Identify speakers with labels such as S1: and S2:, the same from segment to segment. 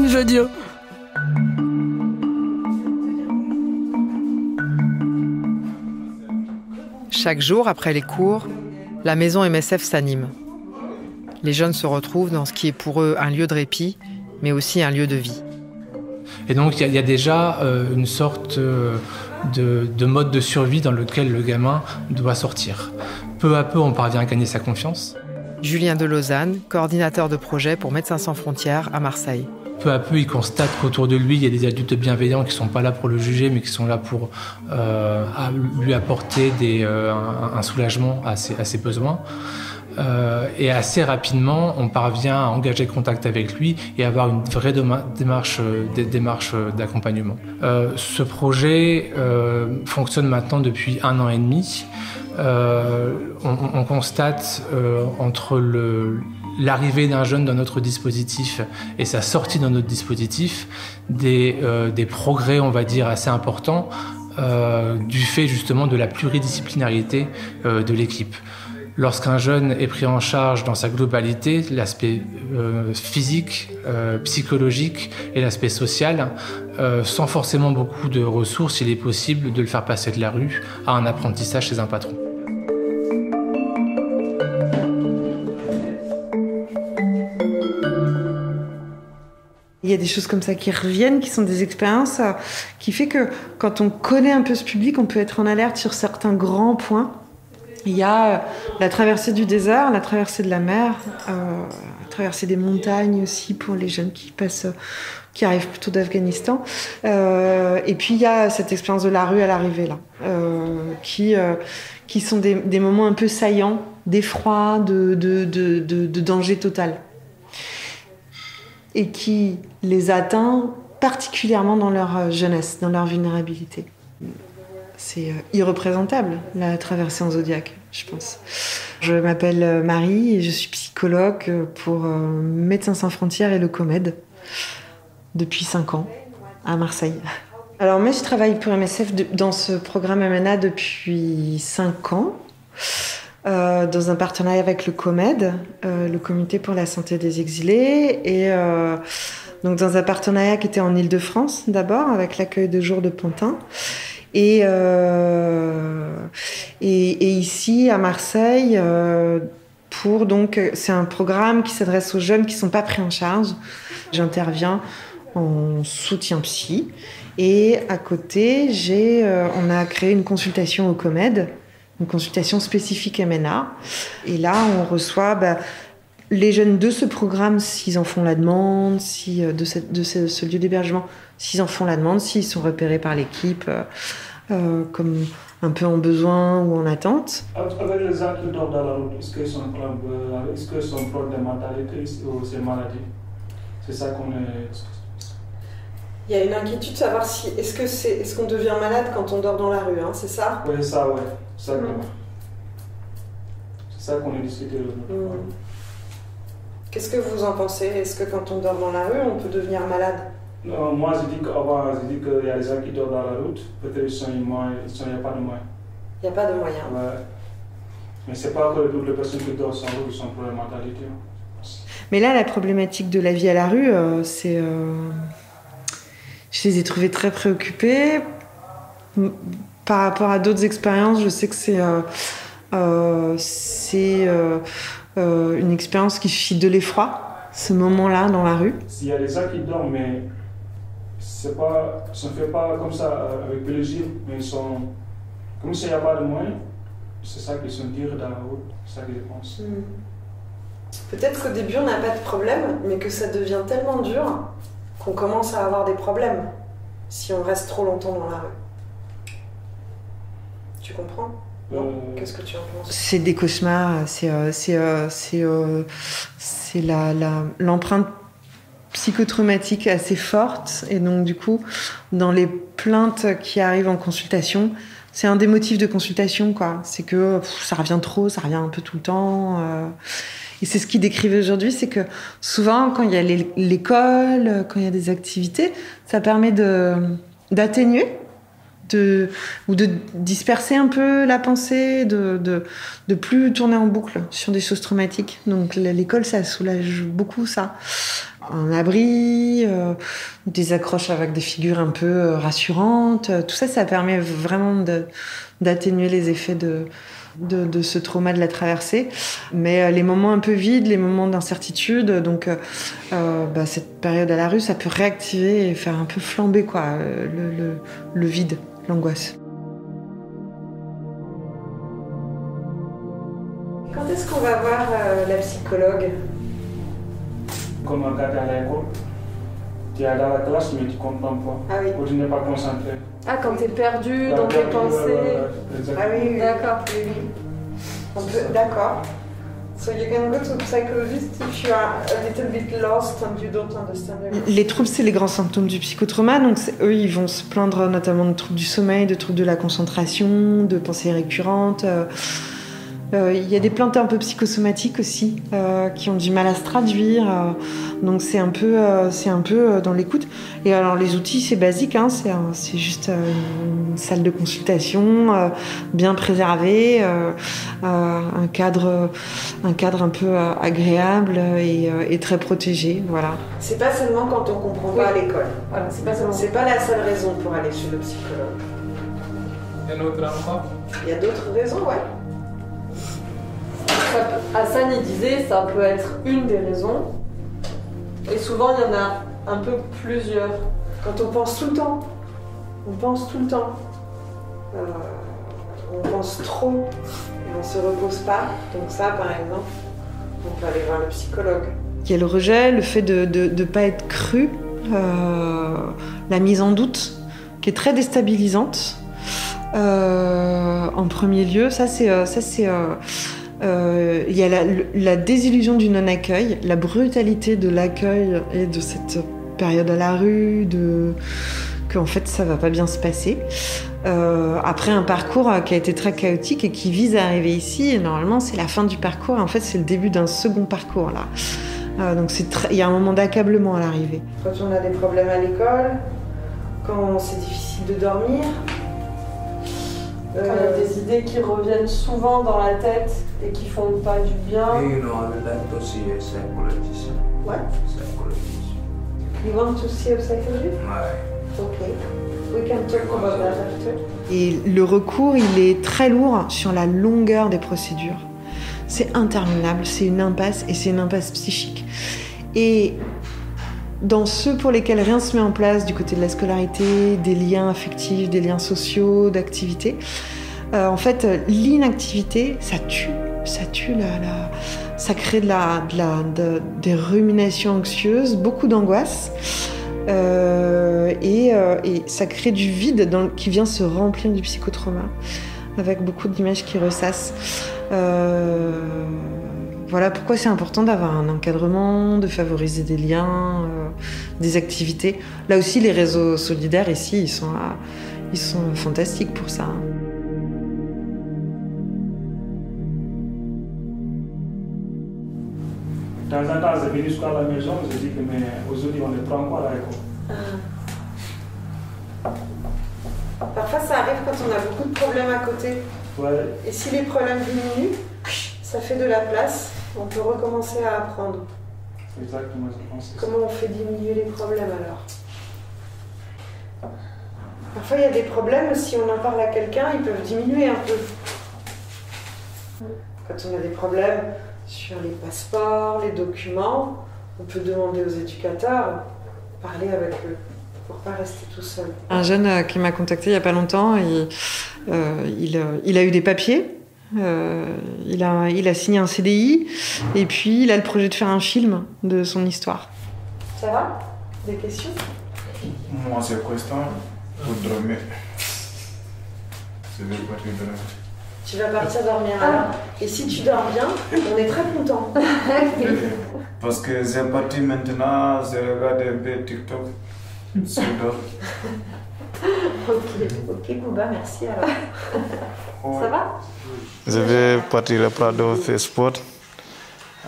S1: je veux dire.
S2: Chaque jour, après les cours, la maison MSF s'anime. Les jeunes se retrouvent dans ce qui est pour eux un lieu de répit, mais aussi un lieu de vie.
S3: Et donc il y a déjà une sorte de mode de survie dans lequel le gamin doit sortir. Peu à peu, on parvient à gagner sa confiance.
S2: Julien de Lausanne, coordinateur de projet pour Médecins sans frontières à Marseille.
S3: Peu à peu, il constate qu'autour de lui, il y a des adultes bienveillants qui ne sont pas là pour le juger, mais qui sont là pour lui apporter un soulagement à ses besoins. Et assez rapidement, on parvient à engager contact avec lui et avoir une vraie démarche d'accompagnement. Ce projet fonctionne maintenant depuis 1 an et demi. On constate entre l'arrivée d'un jeune dans notre dispositif et sa sortie dans notre dispositif des progrès, on va dire, assez importants du fait justement de la pluridisciplinarité de l'équipe. Lorsqu'un jeune est pris en charge dans sa globalité, l'aspect physique, psychologique et l'aspect social, sans forcément beaucoup de ressources, il est possible de le faire passer de la rue à un apprentissage chez un patron.
S4: Il y a des choses comme ça qui reviennent, qui sont des expériences qui fait que quand on connaît un peu ce public, on peut être en alerte sur certains grands points. Il y a la traversée du désert, la traversée de la mer, la traversée des montagnes aussi pour les jeunes qui arrivent plutôt d'Afghanistan. Et puis il y a cette expérience de la rue à l'arrivée là, qui sont des moments un peu saillants, d'effroi, de danger total, et qui les atteint particulièrement dans leur jeunesse, dans leur vulnérabilité. C'est irreprésentable, la traversée en Zodiac, je pense. Je m'appelle Marie et je suis psychologue pour Médecins sans frontières et le COMED depuis 5 ans à Marseille. Alors moi, je travaille pour MSF dans ce programme MNA depuis 5 ans, dans un partenariat avec le COMED, le Comité pour la santé des exilés, et donc dans un partenariat qui était en Île-de-France d'abord, avec l'accueil de jour de Pantin. Et ici à Marseille, c'est un programme qui s'adresse aux jeunes qui ne sont pas pris en charge. J'interviens en soutien psy et à côté, on a créé une consultation au COMED, une consultation spécifique MNA. Et là, on reçoit les jeunes de ce programme, s'ils en font la demande, de ce lieu d'hébergement, s'ils en font la demande, s'ils sont repérés par l'équipe comme un peu en besoin ou en attente.
S5: Avec les gens qui dorment dans la route, est-ce qu'ils sont proches de mentalité ou c'est maladie? C'est ça qu'on est...
S4: Il y a une inquiétude de savoir est-ce qu'on devient malade quand on dort dans la rue, hein, c'est ça?
S5: Oui, ça, ouais. C'est ça qu'on a discuté.
S4: Qu'est-ce que vous en pensez? Est-ce que quand on dort dans la rue, on peut devenir malade?
S5: Non, moi, je dis qu'il y a des gens qui dorment dans la route, peut-être il n'y a pas de moyens.
S4: Il n'y a pas de moyens. Ouais.
S5: Mais ce n'est pas que toutes les personnes qui dorment sans route qui sont pour la mentalité.
S4: Mais là, la problématique de la vie à la rue, je les ai trouvés très préoccupés. Par rapport à d'autres expériences, je sais que c'est une expérience qui suscite de l'effroi, ce moment-là dans la rue.
S5: S'il y a des gens qui dorment, mais ça ne fait pas comme ça avec plaisir, mais ils sont comme s'il n'y a pas de moyens. C'est ça qu'ils sont dire dans la route, c'est ça qu'ils pensent.
S4: Peut-être qu'au début on n'a pas de problème, mais que ça devient tellement dur qu'on commence à avoir des problèmes si on reste trop longtemps dans la rue. Tu comprends? Non. Qu'est-ce que tu en penses? C'est des cauchemars, c'est l'empreinte psychotraumatique assez forte, et donc du coup, dans les plaintes qui arrivent en consultation, c'est un des motifs de consultation, quoi. C'est que ça revient trop, ça revient un peu tout le temps. Et c'est ce qu'ils décrivent aujourd'hui, c'est que souvent, quand il y a l'école, quand il y a des activités, ça permet d'atténuer, ou de disperser un peu la pensée, de plus tourner en boucle sur des choses traumatiques. Donc l'école, ça soulage beaucoup ça. un abri, des accroches avec des figures un peu rassurantes. Tout ça, ça permet vraiment d'atténuer les effets de ce trauma de la traversée. Mais les moments un peu vides, les moments d'incertitude, donc cette période à la rue, ça peut réactiver et faire un peu flamber quoi, le vide, l'angoisse. Quand est-ce qu'on va voir la psychologue?
S5: Comme un gars à l'école, tu es dans la classe mais tu comprends pas.
S4: Ah oui.
S5: Ou tu n'es pas concentré.
S4: Ah, quand t'es perdu dans tes pensées. Ah oui, oui. D'accord, oui. D'accord. So you can go to a psychologist if you are a little bit lost and you don't understand everything. Les troubles, c'est les grands symptômes du psychotrauma. Donc eux, ils vont se plaindre notamment de troubles du sommeil, de troubles de la concentration, de pensées récurrentes. Il y a des plaintes un peu psychosomatiques aussi, qui ont du mal à se traduire. Donc c'est un peu dans l'écoute. Et alors les outils, c'est basique, hein, c'est juste une salle de consultation bien préservée, un cadre un peu agréable et très protégé, voilà. C'est pas seulement quand on comprend pas à l'école. Voilà, c'est pas la seule raison pour aller chez le psychologue.
S3: Il y en a d'autres encore?
S4: Il y a d'autres raisons, ouais.
S1: Hassan il disait ça peut être une des raisons et souvent il y en a un peu plusieurs.
S4: Quand on pense tout le temps, on pense trop et on se repose pas. Donc ça par exemple, on peut aller voir le psychologue. Il y a le rejet, le fait de ne pas être cru, la mise en doute qui est très déstabilisante. En premier lieu, il y a la désillusion du non-accueil, la brutalité de l'accueil et de cette période à la rue, qu'en fait ça va pas bien se passer. Après un parcours qui a été très chaotique et qui vise à arriver ici, et normalement c'est la fin du parcours, et en fait c'est le début d'un second parcours là. Donc il y a un moment d'accablement à l'arrivée. Quand on a des problèmes à l'école, quand c'est difficile de dormir,
S1: quand il y a des idées qui reviennent souvent dans la tête et qui font pas du bien.
S6: I would like to see a psychologist.
S4: What?
S6: Psychologist.
S4: You want to see a psychologist?
S6: Ouais.
S4: Okay. We can talk about that after. Et le recours, il est très lourd sur la longueur des procédures. C'est interminable, c'est une impasse et c'est une impasse psychique. Et dans ceux pour lesquels rien se met en place du côté de la scolarité, des liens affectifs, des liens sociaux, d'activité, en fait, l'inactivité, ça tue, ça crée des ruminations anxieuses, beaucoup d'angoisse, et ça crée du vide qui vient se remplir du psychotrauma, avec beaucoup d'images qui ressassent. Voilà pourquoi c'est important d'avoir un encadrement, de favoriser des liens, des activités. Là aussi, les réseaux solidaires ici, ils sont fantastiques pour ça.
S5: De temps en temps, je vais jusqu'à la maison, je dis que mais aujourd'hui on ne prend pas à l'école.
S4: Parfois ça arrive quand on a beaucoup de problèmes à côté.
S5: Ouais.
S4: Et si les problèmes diminuent, ça fait de la place, on peut recommencer à apprendre.
S5: Exactement, je pense.
S4: Comment on fait diminuer les problèmes alors? Parfois il y a des problèmes, si on en parle à quelqu'un, ils peuvent diminuer un peu. Quand on a des problèmes sur les passeports, les documents, on peut demander aux éducateurs, parler avec eux, pour pas rester tout seul. Un jeune qui m'a contacté il n'y a pas longtemps, il a eu des papiers, il a signé un CDI, et puis il a le projet de faire un film de son histoire. Ça va? Des questions?
S7: Moi, c'est question pour dormir. Je vais partir dormir.
S4: Tu vas partir dormir alors. Et si tu dors bien, on est très contents.
S7: Parce que j'ai parti maintenant, je regarde un peu TikTok. Je dors.
S4: Ok, Bouba, merci alors. Ça va?
S7: Je vais partir après faire sport.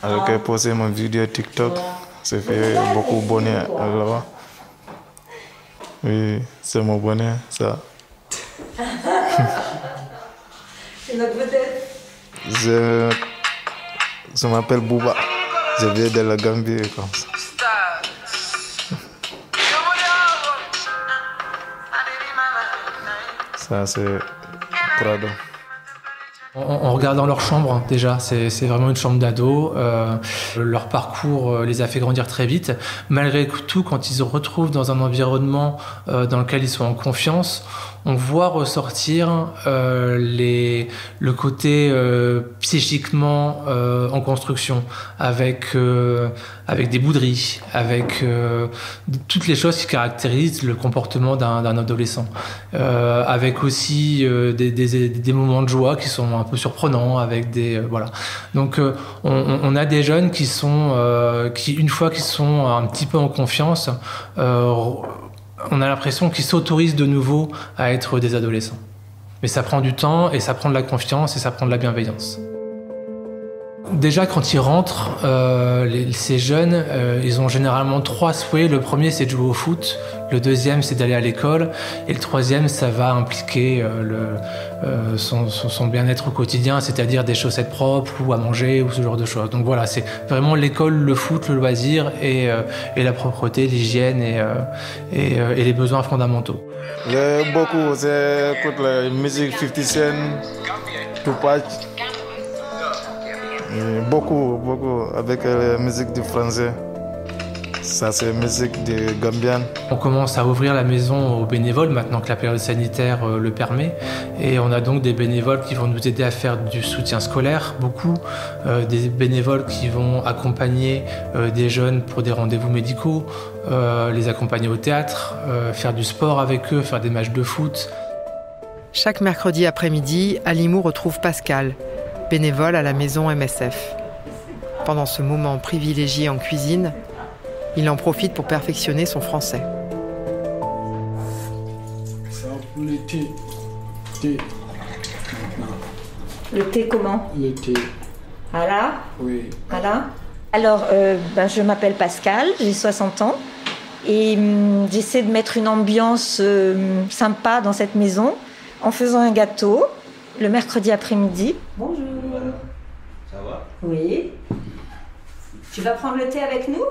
S7: Avec poser mon vidéo TikTok. Ça fait beaucoup de bonheur là-bas. Oui, c'est mon bonheur, ça.
S4: C'est notre vedette.
S7: Je m'appelle Bouba. Je viens de la Gambie comme ça. Ça, c'est Prado.
S3: En regardant leur chambre, déjà, c'est vraiment une chambre d'ado. Leur parcours les a fait grandir très vite. Malgré tout, quand ils se retrouvent dans un environnement dans lequel ils sont en confiance, on voit ressortir le côté psychiquement en construction, avec des bouderies, avec toutes les choses qui caractérisent le comportement d'un adolescent. Avec aussi des moments de joie qui sont un peu surprenants, avec des voilà. Donc on a des jeunes qui une fois qu'ils sont un petit peu en confiance, on a l'impression qu'ils s'autorisent de nouveau à être des adolescents. Mais ça prend du temps, et ça prend de la confiance, et ça prend de la bienveillance. Déjà, quand ils rentrent, ces jeunes, ils ont généralement 3 souhaits. Le premier, c'est de jouer au foot. Le deuxième, c'est d'aller à l'école. Et le troisième, ça va impliquer son bien-être au quotidien, c'est-à-dire des chaussettes propres, ou à manger, ou ce genre de choses. Donc voilà, c'est vraiment l'école, le foot, le loisir, et la propreté, l'hygiène, et les besoins fondamentaux.
S7: Beaucoup, j'écoute la musique 50 Cent, Tupac. Beaucoup avec la musique du français. Ça, c'est la musique de Gambian.
S3: On commence à ouvrir la maison aux bénévoles maintenant que la période sanitaire le permet. Et on a donc des bénévoles qui vont nous aider à faire du soutien scolaire, beaucoup. Des bénévoles qui vont accompagner des jeunes pour des rendez-vous médicaux, les accompagner au théâtre, faire du sport avec eux, faire des matchs de foot.
S2: Chaque mercredi après-midi, Alimou retrouve Pascal, bénévole à la maison MSF. Pendant ce moment privilégié en cuisine, il en profite pour perfectionner son français.
S8: Ça pour le thé.
S9: Le thé comment?
S8: Le thé.
S9: Voilà.
S8: Oui.
S9: Voilà. Alors, je m'appelle Pascal, j'ai 60 ans et j'essaie de mettre une ambiance sympa dans cette maison en faisant un gâteau le mercredi après-midi. Bonjour.
S6: Ça va?
S9: Oui. Tu vas prendre le thé avec nous?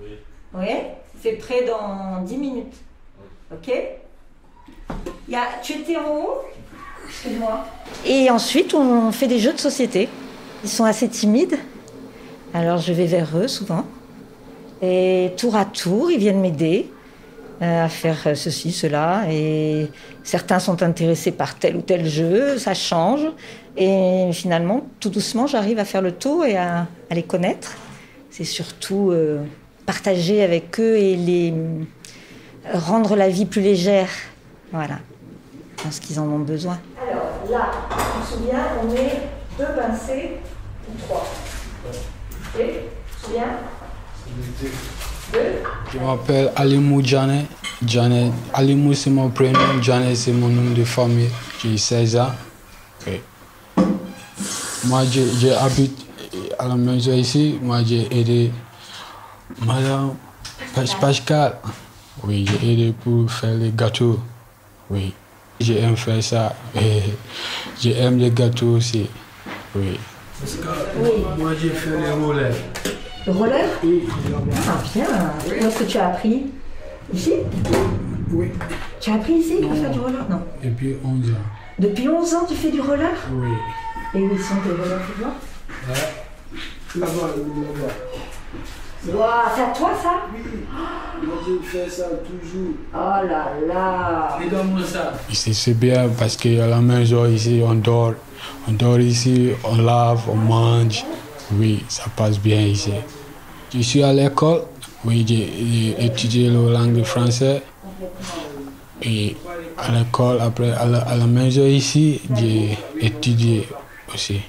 S6: Oui.
S9: Oui. C'est prêt dans 10 minutes. Ok? Tu étais en haut? Excuse-moi. Et ensuite, on fait des jeux de société. Ils sont assez timides. Alors, je vais vers eux souvent. Et tour à tour, ils viennent m'aider à faire ceci, cela. Et certains sont intéressés par tel ou tel jeu, ça change. Et finalement, tout doucement, j'arrive à faire le tour et à les connaître. C'est surtout partager avec eux et les rendre la vie plus légère. Voilà. Je pense qu'ils en ont besoin. Alors là, tu te souviens, on met 2 pincées ou 3. Ok? Tu te souviens? 2.
S8: Je m'appelle Alimou Djane. Alimou, c'est mon prénom. Djane, c'est mon nom de famille. J'ai 16 ans. Okay. Moi, j'habite à la maison ici. Moi, j'ai aidé Madame Pascal. Oui, j'ai aidé pour faire les gâteaux. Oui, j'aime faire ça. Et j'aime les gâteaux aussi. Oui.
S9: Oui.
S8: Moi, j'ai fait les rollers.
S9: Le roller?
S8: Oui.
S9: Ah bien. Où est-ce que tu as appris? Ici?
S8: Oui.
S9: Tu as appris ici pour faire du roller? Non.
S8: Depuis 11 ans.
S9: Depuis 11 ans, tu fais du roller?
S8: Oui.
S9: Et où sont tes rollers, tu vois?
S8: Là-bas.
S9: Waouh, c'est à toi ça?
S8: Oui. Moi, je fais ça toujours.
S9: Oh là là.
S8: Regarde-moi ça. Ici, c'est bien parce qu'à la maison, ici, on dort. On dort ici, on lave, on mange. Oui, ça passe bien ici. Je suis à l'école. Oui, j'ai étudié la langue française. Et à l'école, après, à la maison ici, j'ai étudié aussi.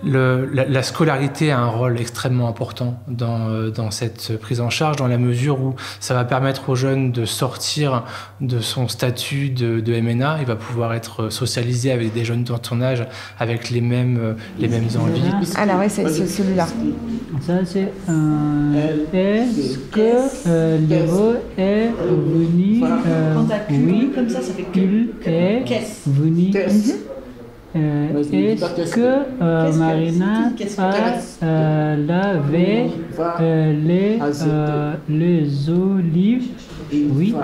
S3: La scolarité a un rôle extrêmement important dans cette prise en charge, dans la mesure où ça va permettre aux jeunes de sortir de son statut de MNA. Il va pouvoir être socialisé avec des jeunes de son âge, avec les mêmes envies.
S4: Alors oui, c'est celui-là.
S10: Ça c'est est-ce que l'héros est venu oui,
S9: comme ça fait que.
S10: il est venu. Est-ce que Marina a lavé les olives? Oui.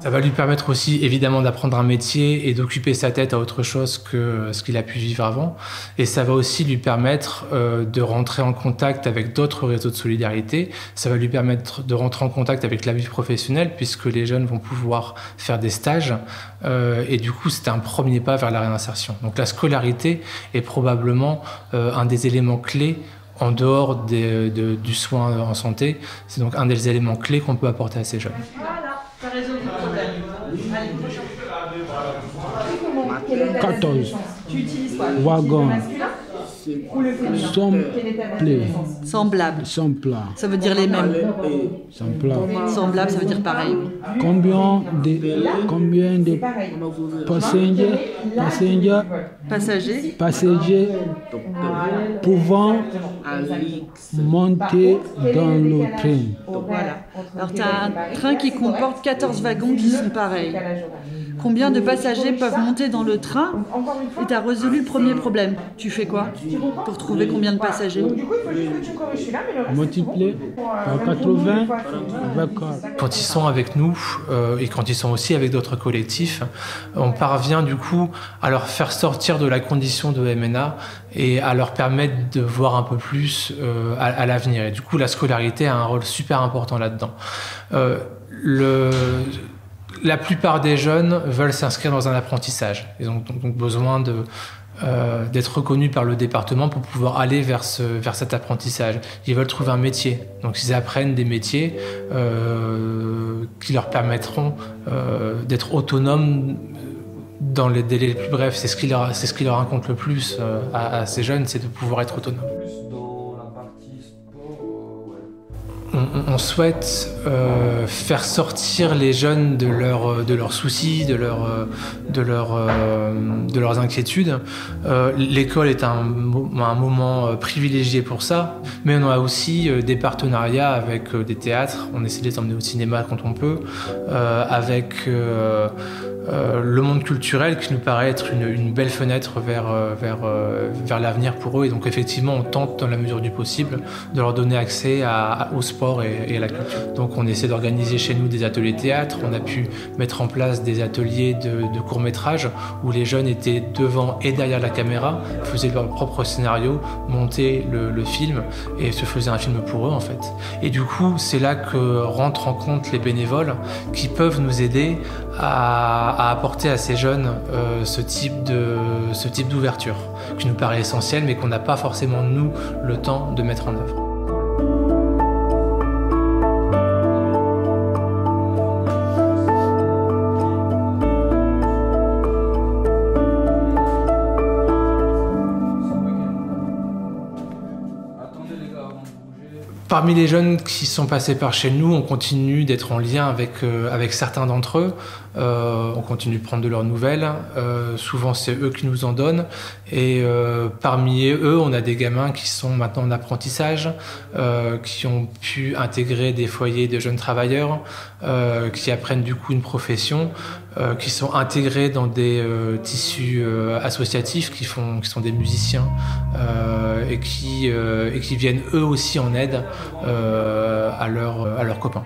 S3: Ça va lui permettre aussi évidemment d'apprendre un métier et d'occuper sa tête à autre chose que ce qu'il a pu vivre avant. Et ça va aussi lui permettre de rentrer en contact avec d'autres réseaux de solidarité. Ça va lui permettre de rentrer en contact avec la vie professionnelle puisque les jeunes vont pouvoir faire des stages. Et du coup, c'est un premier pas vers la réinsertion. Donc la scolarité est probablement un des éléments clés en dehors du soin en santé. C'est donc un des éléments clés qu'on peut apporter à ces jeunes.
S1: Ça résout le problème.
S8: 14.
S1: Tu utilises quoi?
S8: Wagon.
S1: Ou le féminin?
S11: Semblable.
S8: Semblant.
S11: Ça veut dire les mêmes.
S8: Semblant.
S11: Semblable, ça veut dire pareil.
S8: Combien de passagers pouvant monter dans le train?
S11: Voilà. Alors, tu as un train qui comporte 14 wagons qui sont pareils. Combien de passagers peuvent monter dans le train? Et tu as résolu le premier problème. Tu fais quoi pour trouver combien de passagers?
S8: Multiplié par 80.
S3: Quand ils sont avec nous et quand ils sont aussi avec d'autres collectifs, on parvient du coup à leur faire sortir de la condition de MNA et à leur permettre de voir un peu plus à l'avenir. Et du coup, la scolarité a un rôle super important là-dedans. La plupart des jeunes veulent s'inscrire dans un apprentissage. Ils ont donc besoin d'être reconnus par le département pour pouvoir aller vers cet apprentissage. Ils veulent trouver un métier. Donc ils apprennent des métiers qui leur permettront d'être autonomes dans les délais les plus brefs. C'est ce qui leur raconte le plus à ces jeunes, c'est de pouvoir être autonomes. On souhaite faire sortir les jeunes de leurs soucis, de leurs inquiétudes. L'école est un moment privilégié pour ça, mais on a aussi des partenariats avec des théâtres. On essaie de les emmener au cinéma quand on peut, avec le monde culturel qui nous paraît être une belle fenêtre vers l'avenir pour eux. Et donc effectivement, on tente dans la mesure du possible de leur donner accès au sport et à la culture. Donc on essaie d'organiser chez nous des ateliers théâtre. On a pu mettre en place des ateliers de courts-métrages où les jeunes étaient devant et derrière la caméra, faisaient leur propre scénario, montaient le film et se faisaient un film pour eux en fait. Et du coup, c'est là que rentrent en compte les bénévoles qui peuvent nous aider à apporter à ces jeunes ce type d'ouverture qui nous paraît essentiel mais qu'on n'a pas forcément nous le temps de mettre en œuvre. Parmi les jeunes qui sont passés par chez nous, on continue d'être en lien avec certains d'entre eux. On continue de prendre de leurs nouvelles. Souvent, c'est eux qui nous en donnent. Et parmi eux, on a des gamins qui sont maintenant en apprentissage, qui ont pu intégrer des foyers de jeunes travailleurs, qui apprennent du coup une profession, qui sont intégrés dans des tissus associatifs, qui sont des musiciens et qui viennent eux aussi en aide à leurs copains.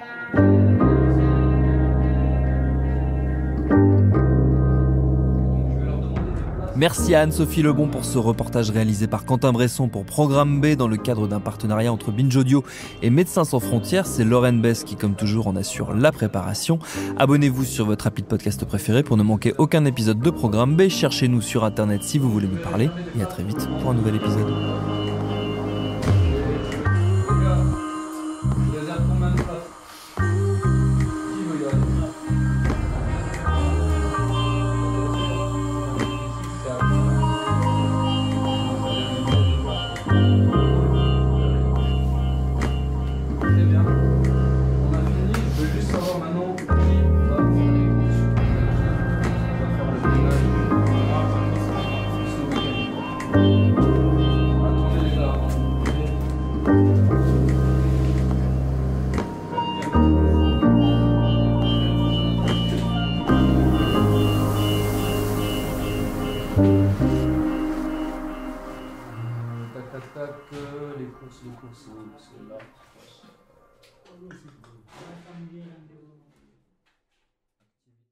S12: Merci à Anne-Sophie Lebon pour ce reportage réalisé par Quentin Bresson pour Programme B dans le cadre d'un partenariat entre Binge Audio et Médecins Sans Frontières. C'est Lorraine Bess qui, comme toujours, en assure la préparation. Abonnez-vous sur votre appli de podcast préféré pour ne manquer aucun épisode de Programme B. Cherchez-nous sur Internet si vous voulez nous parler. Et à très vite pour un nouvel épisode.